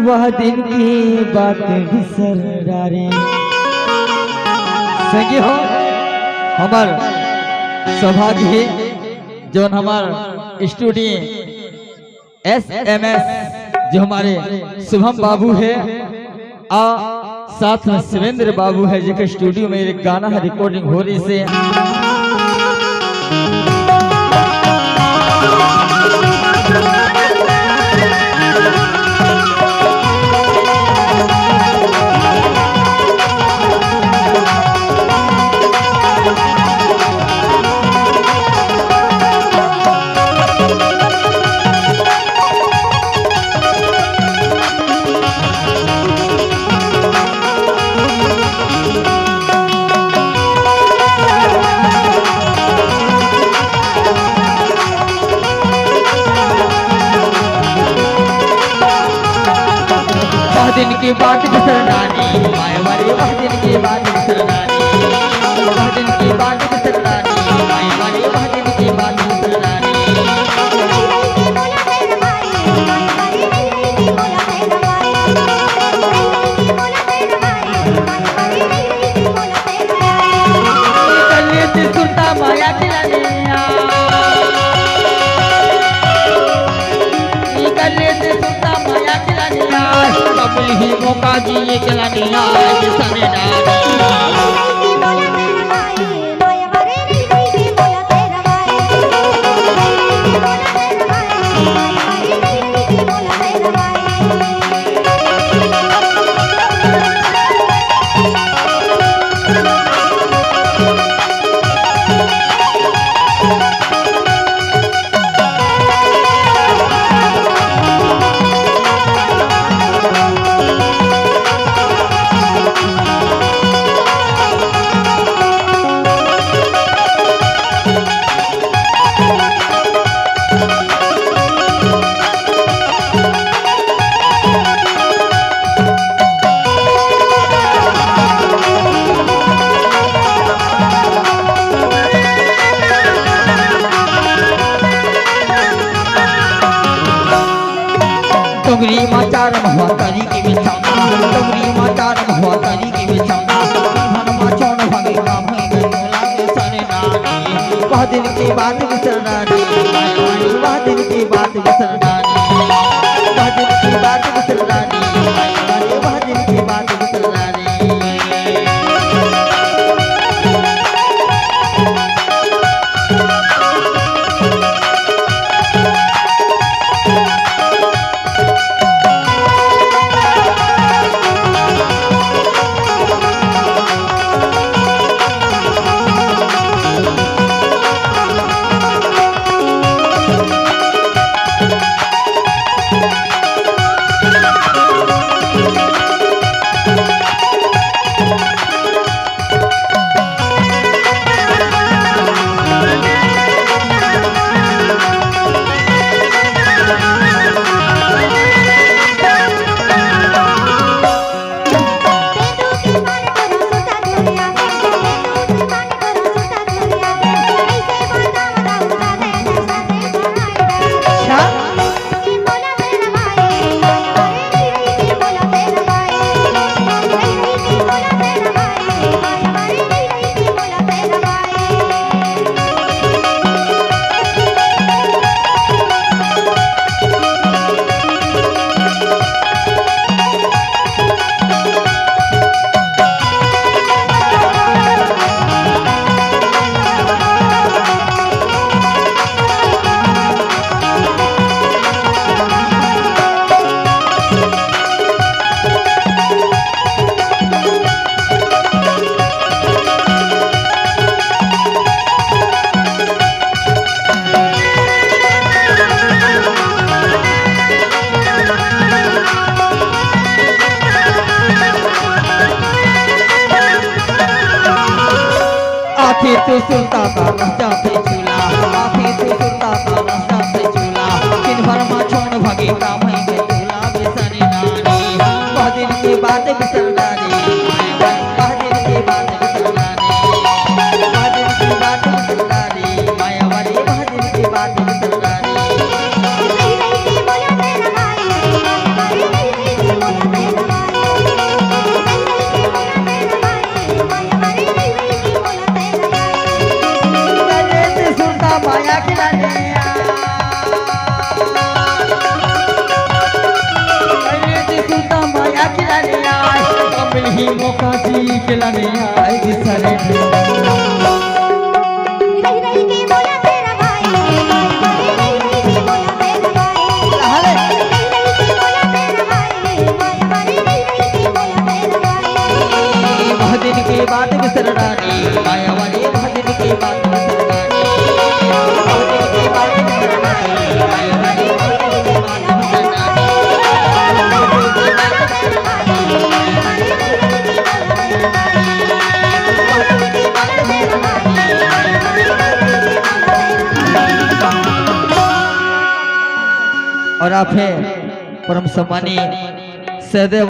वह दिन की बात बिसर डारे संगी हो हमार सौभाग्य है जो हमार स्टूडियो SMS जो हमारे शुभम बाबू है आ साथ में शिवेंद्र बाबू है जिनके स्टूडियो में एक गाना है रिकॉर्डिंग हो रही से दिन की बात बिसरनानी माय वाली वह दिन की बात बिसरनानी वह दिन की बात बिसरनानी माय वाली वह दिन की बात बिसरनानी कल्ले से सुरता माया दिलानिया कल्ले से सुरता माया दिलानिया कबल ही मौका दिए चलानिया किसने डोंगरी माचार महातारी की बिछाना डोंगरी माचार महातारी की बिछाना मन माचौन भागे काम है गयोला के सरे नानी वह दिन की बात बिसरनानी वह दिन की बात बिसरनानी वह दिन की बात बिसरनानी वह दिन की बात बिसरनानी आखिर तू सुनता था रास्ता पे झूला आखिर तू सुनता था रास्ता पे झूला दिन भर माँ छोड़ भागे काम है के झूला बिसरी नानी वह दिन की बात बिसरनानी वह दिन की बात बिसरनानी वह दिन की बात बिसरनानी माया वाली वह दिन की बात बिसरनानी यही मौका जी के लाने आए सारे रही रही के बोला तेरा भाई रही रही के बोला तेरा भाई रही रही के बोला तेरा भाई रही रही के बोला तेरा भाई महादिन के बाद में सरदारी माया वाली महादिन के बाद में सरदारी महादिन के बाद में सरदारी माया वाली महादिन के बाद में सरदारी और आप है परम सम्मानी सहदेव